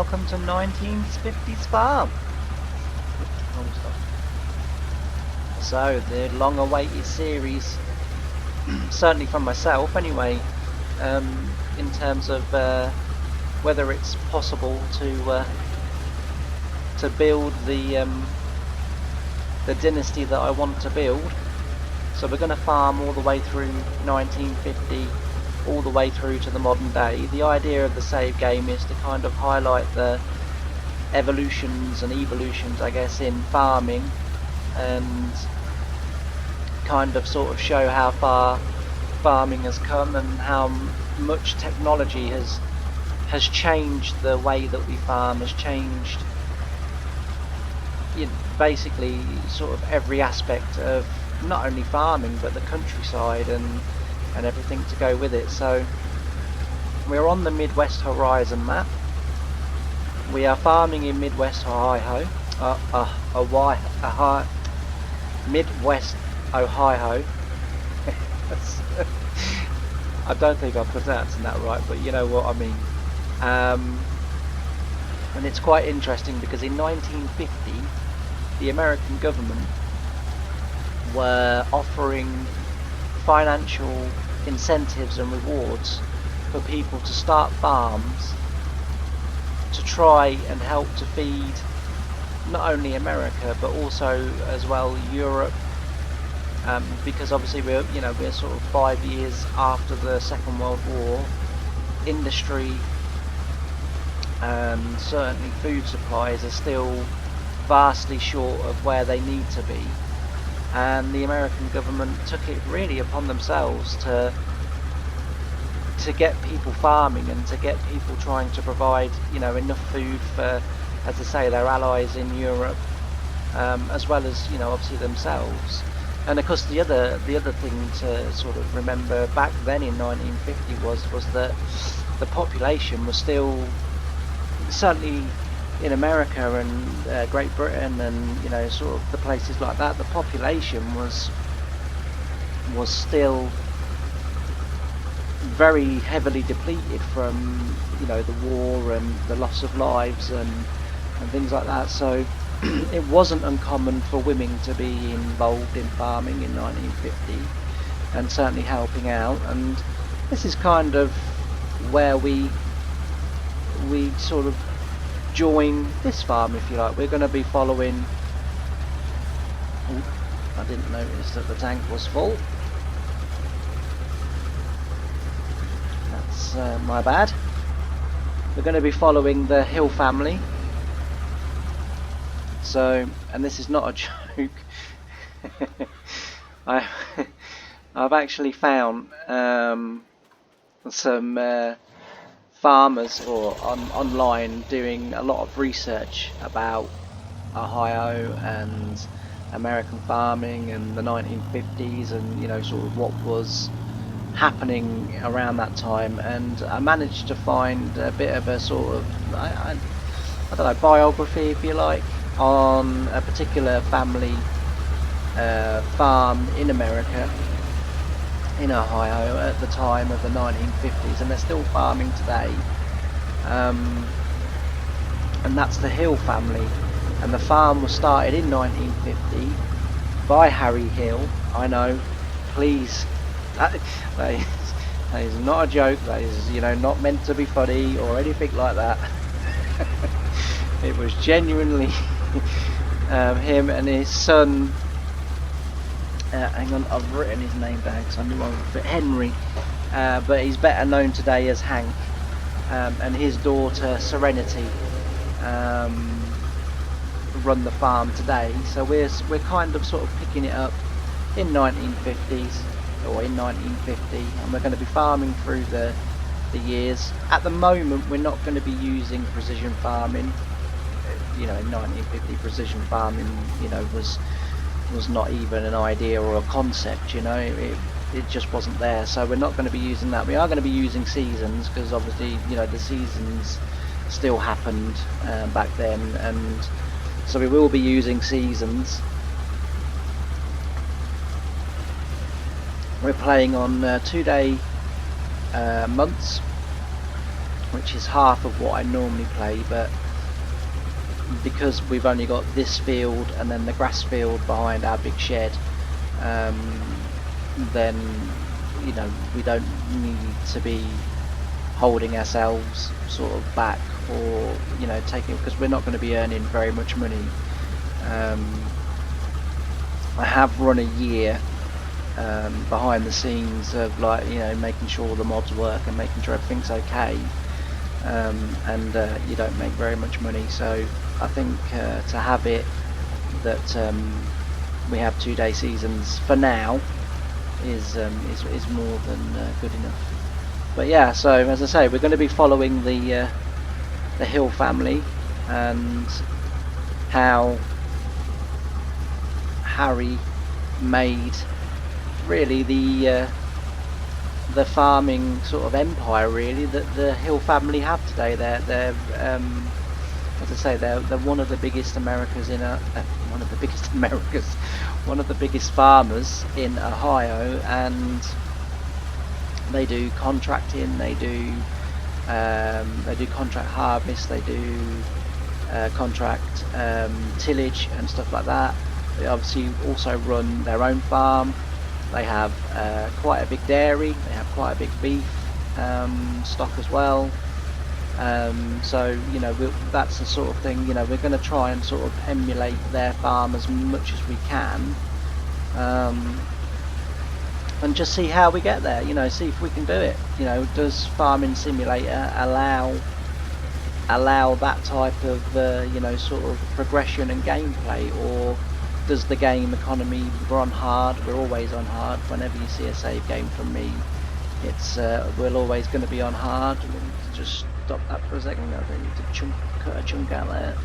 welcome to 1950's Farm. So, the long-awaited series, certainly from myself anyway, in terms of whether it's possible to build the dynasty that I want to build. So we're going to farm all the way through 1950, all the way through to the modern day. The idea of the save game is to kind of highlight the evolutions and evolutions, I guess, in farming, and kind of sort of show how far farming has come and how much technology has changed the way that we farm, has changed, you know, basically sort of every aspect of not only farming but the countryside and everything to go with it. So we're on the Midwest Horizon map. We are farming in Midwest Ohio, Midwest Ohio. I don't think I'm pronouncing that right, but you know what I mean. And it's quite interesting because in 1950 the American government were offering financial incentives and rewards for people to start farms to try and help to feed not only America but also as well Europe, because obviously we're sort of 5 years after the Second World War. Industry and certainly food supplies are still vastly short of where they need to be, and the American government took it really upon themselves to get people farming and to get people trying to provide enough food for, as I say, their allies in Europe, as well as obviously themselves. And of course the other thing to sort of remember back then in 1950 was that the population was still, certainly in America and Great Britain and sort of the places like that, the population was still very heavily depleted from the war and the loss of lives and things like that. So it wasn't uncommon for women to be involved in farming in 1950 and certainly helping out. And this is kind of where we sort of join this farm, if you like. We're going to be following. I didn't notice that the tank was full. That's my bad. We're going to be following the Hill family. So, and this is not a joke. I've actually found some farmers online doing a lot of research about Ohio and American farming and the 1950s and sort of what was happening around that time, and I managed to find a bit of a sort of I don't know, biography, if you like, on a particular family farm in America, in Ohio, at the time of the 1950s, and they're still farming today, and that's the Hill family. And the farm was started in 1950 by Harry Hill. I know, please, that is not a joke. That is not meant to be funny or anything like that. It was genuinely him and his son. Hang on, I've written his name down because I knew I would fit Henry, but he's better known today as Hank, and his daughter Serenity run the farm today. So we're kind of sort of picking it up in 1950s or in 1950, and we're going to be farming through the years. At the moment, we're not going to be using precision farming. In 1950, precision farming, was not even an idea or a concept. It just wasn't there. So we're not going to be using that. We are going to be using seasons because obviously, the seasons still happened back then, and so we will be using seasons. We're playing on 2-day months, which is half of what I normally play, but because we've only got this field and then the grass field behind our big shed, then you know we don't need to be holding ourselves sort of back, or you know taking, because we're not going to be earning very much money. I have run a year behind the scenes of, like, you know, making sure the mods work and making sure everything's okay, and you don't make very much money. So I think to have it that we have 2-day seasons for now is more than good enough. But yeah, so as I say, we're going to be following the Hill family and how Harry made really the farming sort of empire really that the Hill family have today. They're as I say, they're one of the biggest Americas in one of the biggest Americas, one of the biggest farmers in Ohio, and they do contracting, they do contract harvest, they do contract tillage and stuff like that. They obviously also run their own farm. They have quite a big dairy, they have quite a big beef stock as well. So you know, that's the sort of thing, you know, we're going to try and sort of emulate their farm as much as we can, and just see how we get there, you know, see if we can do it. You know, does Farming Simulator allow that type of you know, sort of progression and gameplay, or does the game economy run hard? We're always on hard. Whenever you see a save game from me, it's we're always going to be on hard. Just stop that for a second. I need to cut a chunk out there.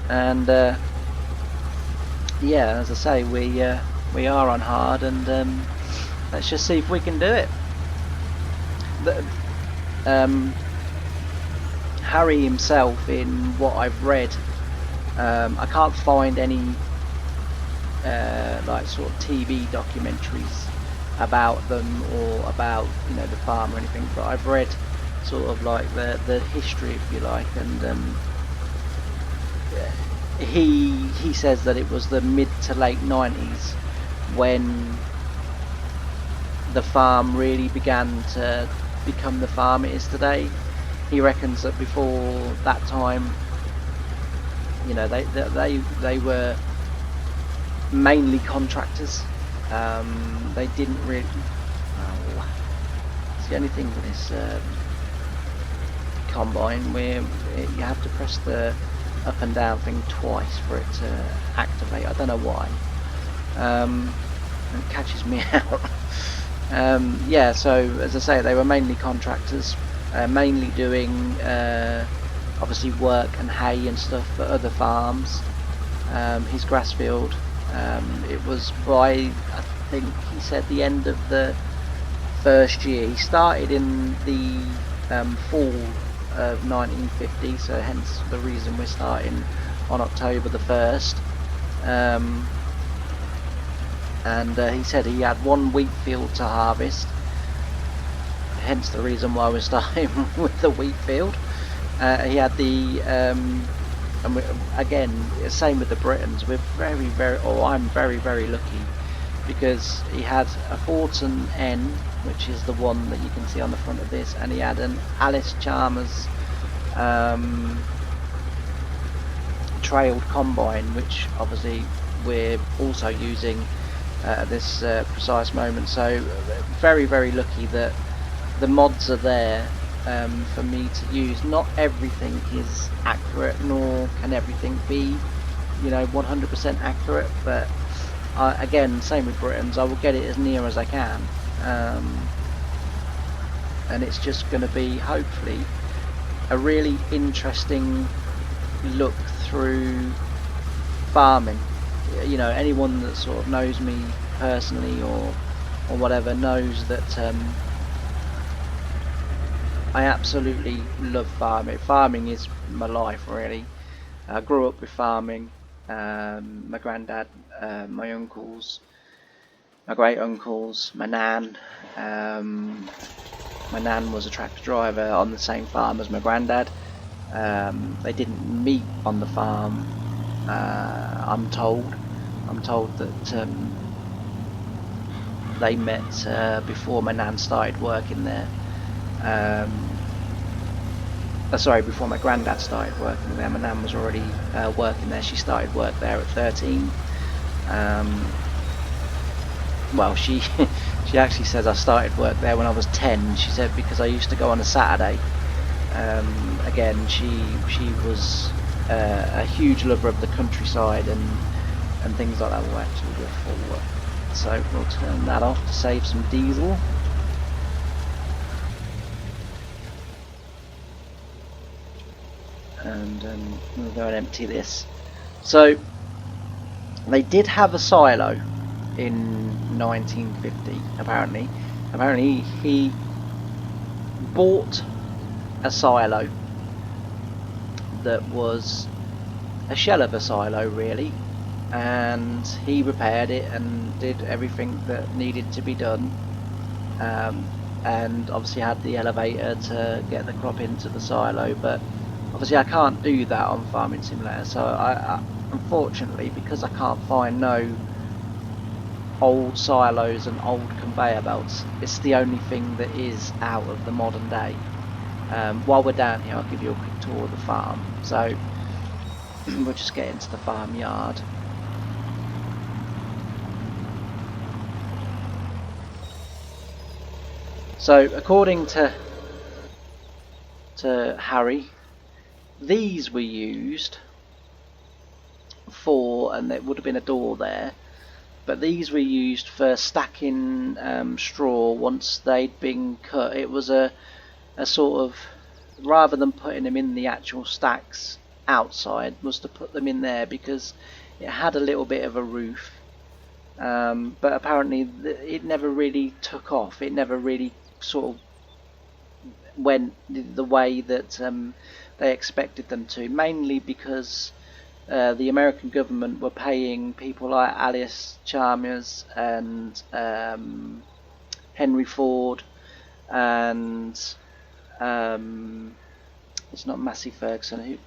And yeah, as I say, we are on hard, and let's just see if we can do it. Harry himself, in what I've read, I can't find any like sort of TV documentaries about them, or about, you know, the farm or anything, but I've read sort of like the history, if you like, and he says that it was the mid to late 90s when the farm really began to become the farm it is today. He reckons that before that time, you know, they were mainly contractors. They didn't really. Oh, it's the only thing with this combine where you have to press the up and down thing twice for it to activate. I don't know why. It catches me out. Yeah, so as I say, they were mainly contractors, mainly doing obviously work and hay and stuff for other farms. His grass field, it was by, I think he said, the end of the first year. He started in the fall of 1950, so hence the reason we're starting on October the 1st. And he said he had one wheat field to harvest, hence the reason why we're starting with the wheat field. He had the and again, same with the Britons, we're I'm very lucky, because he had a Fortin N, which is the one that you can see on the front of this, and he had an Alice Chalmers trailed combine, which obviously we're also using at this precise moment. So very lucky that the mods are there for me to use. Not everything is accurate, nor can everything be, you know, 100% accurate, but again, same with Britons, I will get it as near as I can, and it's just going to be hopefully a really interesting look through farming. You know, anyone that sort of knows me personally or whatever knows that I absolutely love farming. Farming is my life, really. I grew up with farming. My granddad, my uncles, my great uncles, my nan, My nan was a tractor driver on the same farm as my granddad. They didn't meet on the farm. I'm told that they met before my nan started working there. Sorry, before my granddad started working there. My nan was already working there. She started work there at 13. Well, she she actually says I started work there when I was 10. She said because I used to go on a Saturday. Again, she was a huge lover of the countryside and things like that. Will actually go forward, so we'll turn that off to save some diesel. And we'll go and empty this. So they did have a silo in 1950. Apparently he bought a silo that was a shell of a silo, really, and he repaired it and did everything that needed to be done, and obviously had the elevator to get the crop into the silo. But obviously I can't do that on Farming Simulator, so I unfortunately, because I can't find no old silos and old conveyor belts, it's the only thing that is out of the modern day. While we're down here, I'll give you a quick tour of the farm. So we'll just get into the farmyard. So according to Harry, these were used for, and there would have been a door there, but these were used for stacking straw once they'd been cut. It was a sort of, rather than putting them in the actual stacks outside, was to put them in there because it had a little bit of a roof, but apparently it never really took off. It never really sort of went the way that they expected them to, mainly because the American government were paying people like Alice Chalmers and Henry Ford and it's not Massey Ferguson,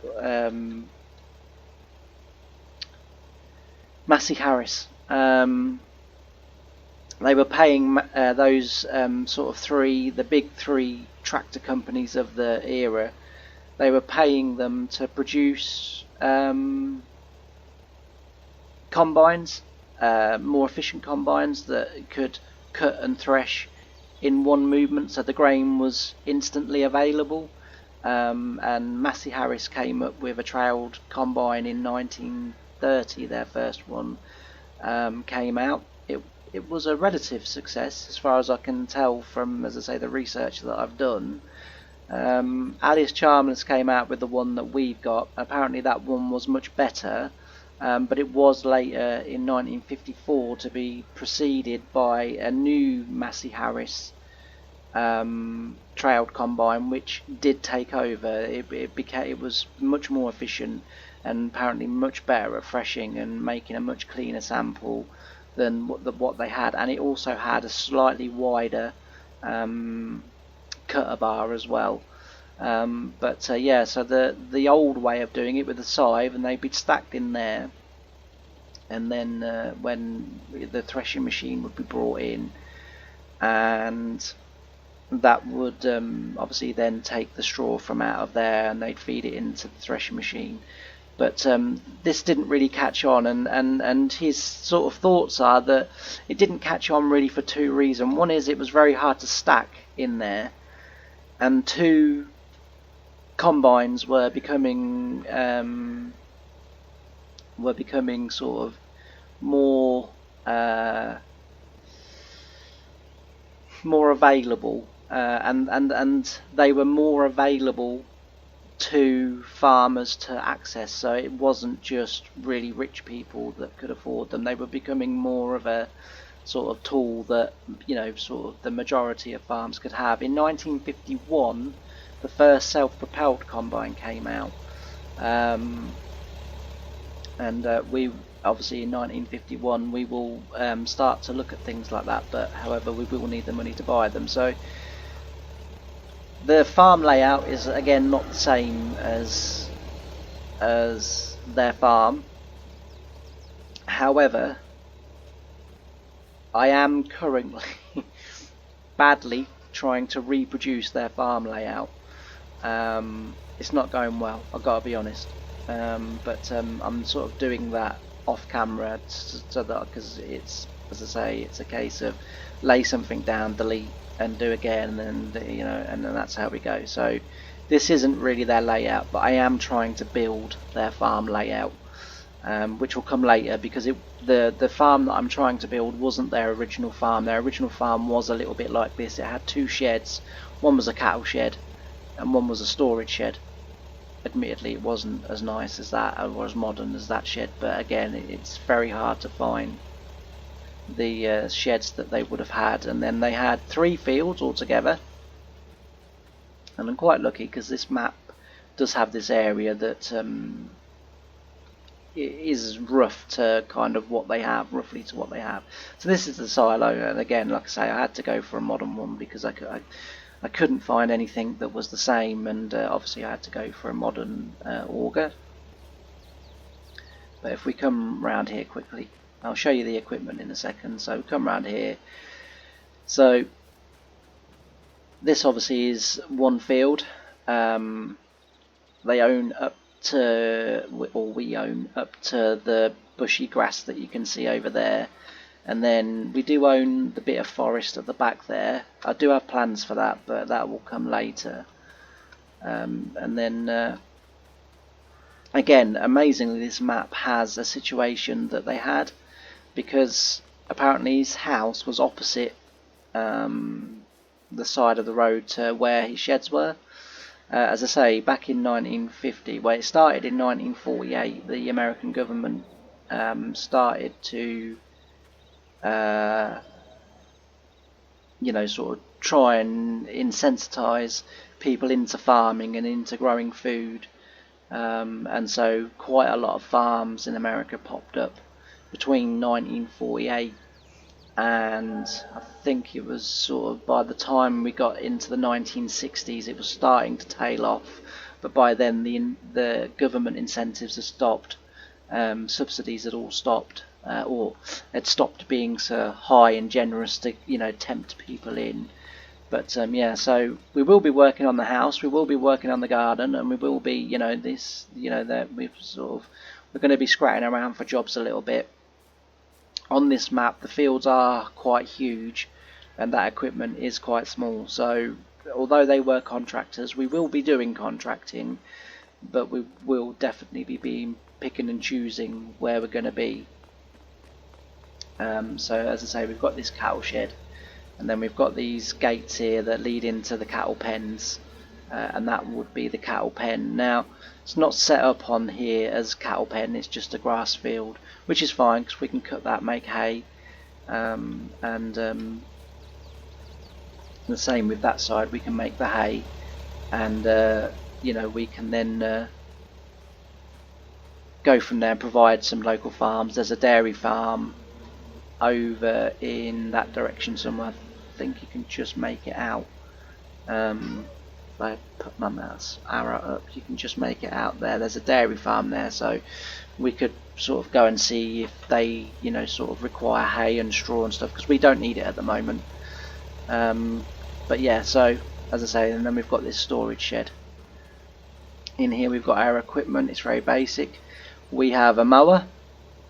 Massey Harris. They were paying those sort of the big three tractor companies of the era. They were paying them to produce combines, more efficient combines that could cut and thresh in one movement, so the grain was instantly available. And Massey Harris came up with a trailed combine in 1930. Their first one came out. It was a relative success, as far as I can tell from, as I say, the research that I've done. Alice Chalmers came out with the one that we've got. Apparently that one was much better, but it was later in 1954 to be preceded by a new Massey Harris trailed combine, which did take over. It was much more efficient and apparently much better at threshing and making a much cleaner sample than what they had, and it also had a slightly wider cutter bar as well. Yeah, so the old way of doing it with the scythe, and they'd be stacked in there, and then when the threshing machine would be brought in, and that would obviously then take the straw from out of there, and they'd feed it into the threshing machine. But this didn't really catch on, and his sort of thoughts are that it didn't catch on really for two reasons. One is it was very hard to stack in there, and two, combines were becoming sort of more available, and they were more available to farmers to access, so it wasn't just really rich people that could afford them. They were becoming more of a sort of tool that, you know, sort of the majority of farms could have. In 1951 the first self-propelled combine came out, and we obviously in 1951 we will start to look at things like that, but however we will need the money to buy them. So The farm layout is again not the same as their farm. However, I am currently badly trying to reproduce their farm layout. It's not going well, I've got to be honest. But I'm sort of doing that off camera so that, because it's, as I say, it's a case of lay something down, delete, and do again, and and then that's how we go. So this isn't really their layout, but I am trying to build their farm layout, which will come later, because the farm that I'm trying to build wasn't their original farm. Their original farm was a little bit like this. It had two sheds. One was a cattle shed, and one was a storage shed. Admittedly, it wasn't as nice as that, or as modern as that shed, but again, it's very hard to find the sheds that they would have had. And then they had 3 fields altogether, and I'm quite lucky because this map does have this area that is rough to kind of what they have, roughly to what they have. So this is the silo, and again, like I say, I had to go for a modern one because I couldn't find anything that was the same, and obviously I had to go for a modern auger. But if we come round here quickly, I'll show you the equipment in a second. So come round here. So this obviously is one field. They own up to, or we own up to, the bushy grass that you can see over there. And then we do own the bit of forest at the back there. I do have plans for that, but that will come later. And then again, amazingly, this map has a situation that they had, because apparently his house was opposite the side of the road to where his sheds were. As I say, back in 1950, well, it started in 1948, the American government started to sort of try and insensitize people into farming and into growing food. And so quite a lot of farms in America popped up between 1948 and I think it was sort of by the time we got into the 1960s, it was starting to tail off. But by then the government incentives had stopped, subsidies had all stopped, or had stopped being so high and generous to tempt people in. But yeah, so we will be working on the house, we will be working on the garden, and we will be that we're going to be scratching around for jobs a little bit. On this map, the fields are quite huge, and that equipment is quite small. So although they were contractors, we will be doing contracting, but we will definitely be picking and choosing where we're going to be. So as I say, we've got this cattle shed, and then we've got these gates here that lead into the cattle pens, and that would be the cattle pen. Now, it's not set up on here as cattle pen, it's just a grass field, which is fine because we can cut that, make hay, and the same with that side, we can make the hay, and we can then go from there and provide some local farms. There's a dairy farm over in that direction somewhere. I think you can just make it out. If I put my mouse arrow up, you can just make it out there. There's a dairy farm there, so we could sort of go and see if they sort of require hay and straw and stuff, because we don't need it at the moment. But yeah, so as I say, and then we've got this storage shed. In here we've got our equipment. It's very basic. We have a mower,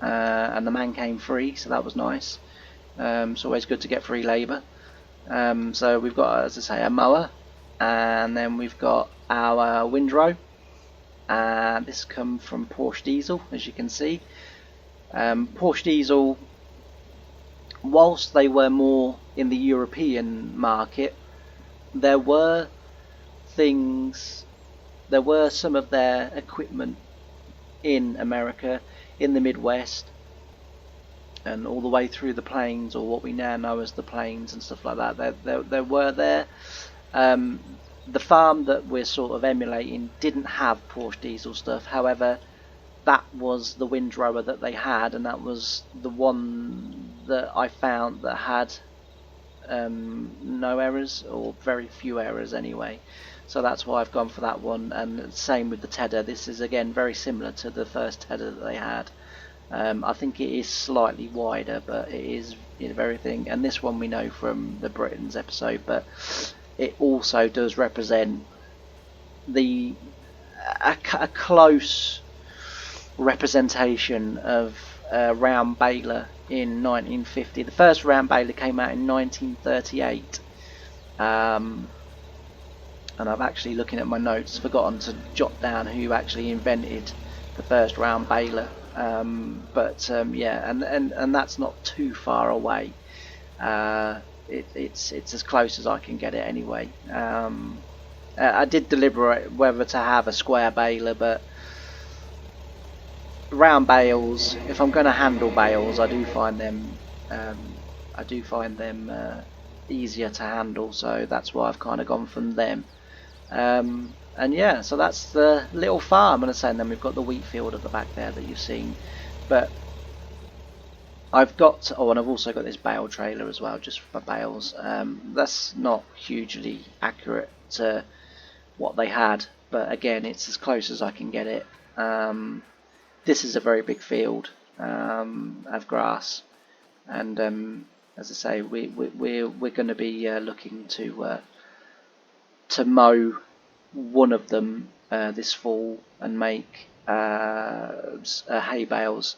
and the man came free, so that was nice. It's always good to get free labour. So we've got, as I say, a mower, and then we've got our windrow, and this come from Porsche Diesel, as you can see. Porsche Diesel, whilst they were more in the European market, there were some of their equipment in America, in the Midwest, and all the way through the plains, or what we now know as the plains and stuff like that. There were there. The farm that we're sort of emulating didn't have Porsche Diesel stuff. However, that was the windrower that they had, and that was the one that I found that had no errors, or very few errors anyway. So that's why I've gone for that one. And same with the tedder. This is again very similar to the first tedder that they had. I think it is slightly wider, but it is everything. And this one we know from the Britons episode, but it also does represent a close representation of round baler in 1950. The first round baler came out in 1938. And I've actually, looking at my notes, forgotten to jot down who actually invented the first round baler. Yeah, and that's not too far away. It's as close as I can get it anyway. I did deliberate whether to have a square baler, but round bales, if I'm going to handle bales, I do find them easier to handle, so that's why I've kind of gone from them. And yeah, so that's the little farm, and then we've got the wheat field at the back there that you've seen. But I've got, and I've also got this bale trailer as well, just for bales. That's not hugely accurate to what they had, but again, it's as close as I can get it. This is a very big field of grass, and as I say, we're going to be looking to mow one of them this fall and make hay bales.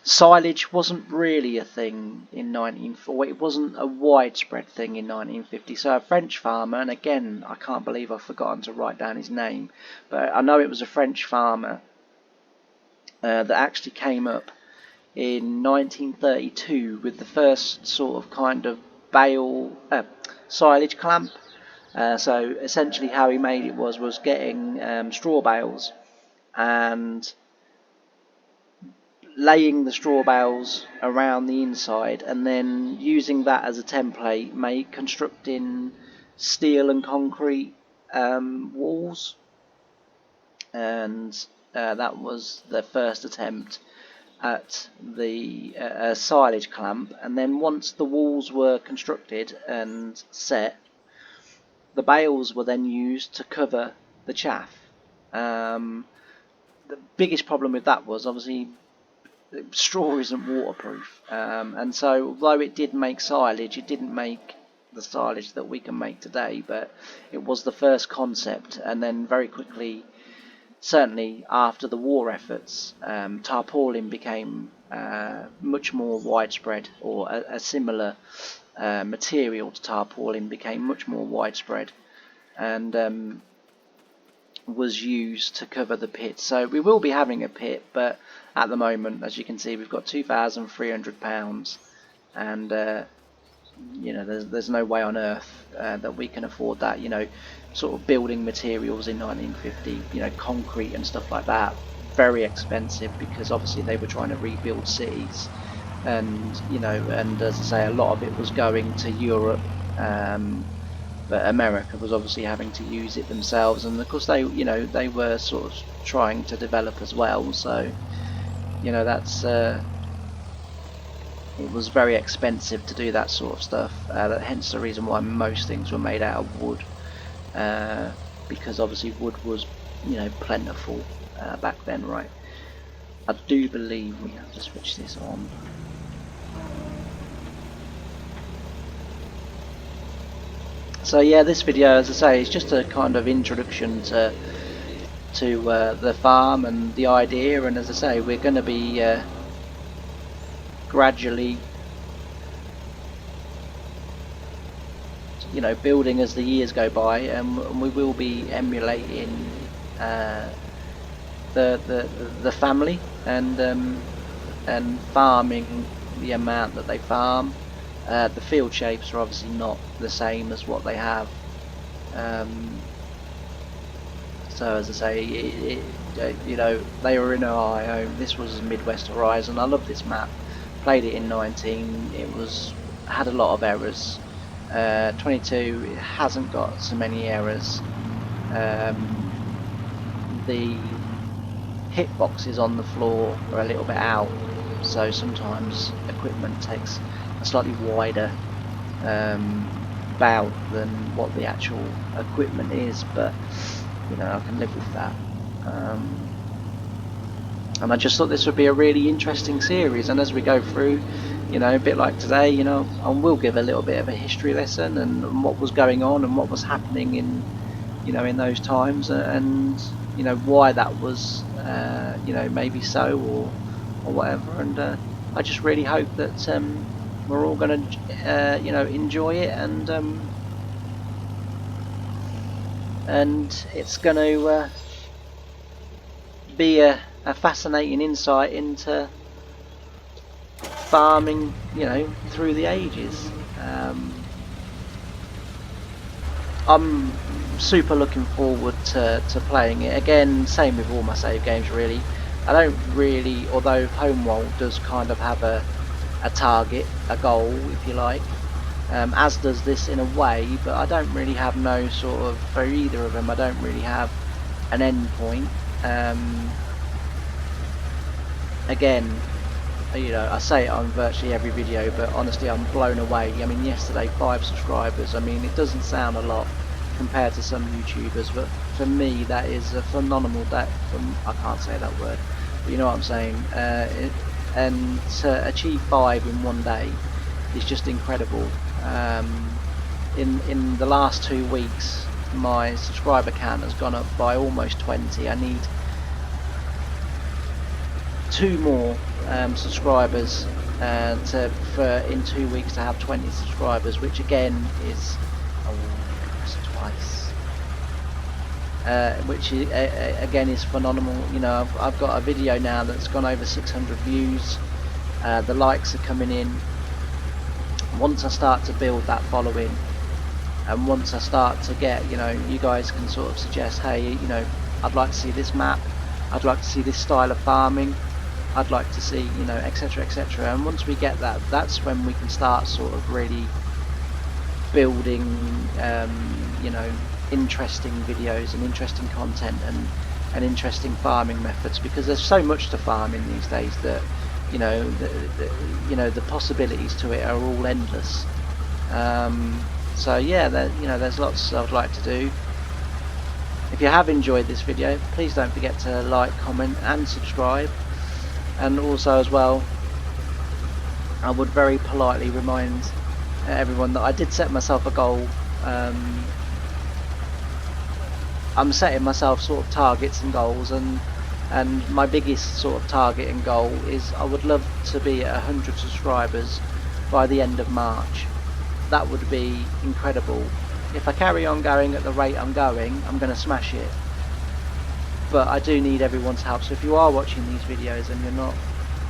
Silage wasn't really a thing in 1940. It wasn't a widespread thing in 1950. So a French farmer, and again, I can't believe I've forgotten to write down his name, but I know it was a French farmer that actually came up in 1932 with the first sort of kind of silage clamp. So essentially how he made it was getting straw bales and laying the straw bales around the inside, and then using that as a template, constructing steel and concrete walls. And that was the first attempt at the silage clamp. And then once the walls were constructed and set, the bales were then used to cover the chaff. The biggest problem with that was obviously straw isn't waterproof, and so although it did make silage, it didn't make the silage that we can make today, but it was the first concept. And then very quickly, certainly after the war efforts, tarpaulin became much more widespread, or a similar material to tarpaulin became much more widespread, and was used to cover the pit. So we will be having a pit, but at the moment, as you can see, we've got £2,300, and there's no way on earth that we can afford that. Sort of building materials in 1950, concrete and stuff like that, very expensive, because obviously they were trying to rebuild cities, and and as I say, a lot of it was going to Europe, but America was obviously having to use it themselves, and of course they were sort of trying to develop as well. So that's it was very expensive to do that sort of stuff. Hence the reason why most things were made out of wood, because obviously wood was plentiful back then, right? I do believe we have to switch this on. So yeah, this video, as I say, is just a kind of introduction to the farm and the idea. And as I say, we're going to be gradually, building as the years go by, and we will be emulating the family and farming the amount that they farm. The field shapes are obviously not the same as what they have. So as I say, they were in Ohio. This was Midwest Horizon. I love this map. Played it in 19. It had a lot of errors. 22, it hasn't got so many errors. The hitboxes on the floor are a little bit out, so sometimes equipment takes a slightly wider bout than what the actual equipment is, but you know, I can live with that. And I just thought this would be a really interesting series, and as we go through, you know, a bit like today, you know, I will give a little bit of a history lesson and what was going on and what was happening in, you know, in those times, and you know why that was, you know, maybe so or whatever. And I just really hope that we're all going to, you know, enjoy it, and it's going to be a fascinating insight into farming, you know, through the ages. I'm super looking forward to playing it again. Same with all my save games, really. I don't really, although Homeworld does kind of have a target, a goal, if you like, as does this in a way, but I don't really have no sort of, for either of them, I don't really have an end point. Again, you know, I say it on virtually every video, but honestly I'm blown away. I mean, yesterday 5 subscribers. I mean, it doesn't sound a lot compared to some YouTubers, but for me that is a phenomenal day. I can't say that word, but you know what I'm saying. And to achieve 5 in one day is just incredible. In the last 2 weeks, my subscriber count has gone up by almost 20. I need 2 more subscribers for in 2 weeks to have 20 subscribers, which again is twice, which is, again is phenomenal. You know, I've got a video now that's gone over 600 views. The likes are coming in. Once I start to build that following, and once I start to get, you know, you guys can sort of suggest, hey, you know, I'd like to see this map, I'd like to see this style of farming, I'd like to see, you know, etc, etc. And once we get that, that's when we can start sort of really building, you know, interesting videos and interesting content and interesting farming methods, because there's so much to farm in these days that, you know, the possibilities to it are all endless. So yeah, you know, there's lots I'd like to do. If you have enjoyed this video, please don't forget to like, comment and subscribe. And also as well, I would very politely remind everyone that I did set myself a goal. I'm setting myself sort of targets and goals, and my biggest sort of target and goal is I would love to be at 100 subscribers by the end of March. That would be incredible. If I carry on going at the rate I'm going, I'm going to smash it. But I do need everyone's help, so if you are watching these videos and you're not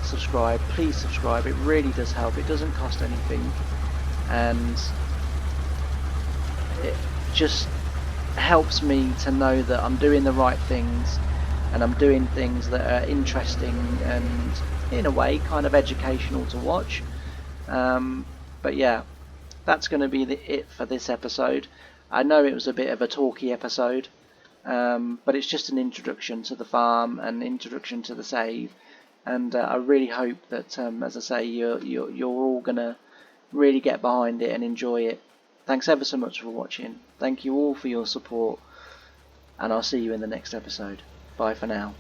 subscribed, please subscribe. It really does help. It doesn't cost anything, and it just helps me to know that I'm doing the right things, and I'm doing things that are interesting and in a way kind of educational to watch. But yeah, that's going to be it for this episode. I know it was a bit of a talky episode, but it's just an introduction to the farm and introduction to the save, and I really hope that, as I say, you're all gonna really get behind it and enjoy it. Thanks ever so much for watching. Thank you all for your support, and I'll see you in the next episode. Bye for now.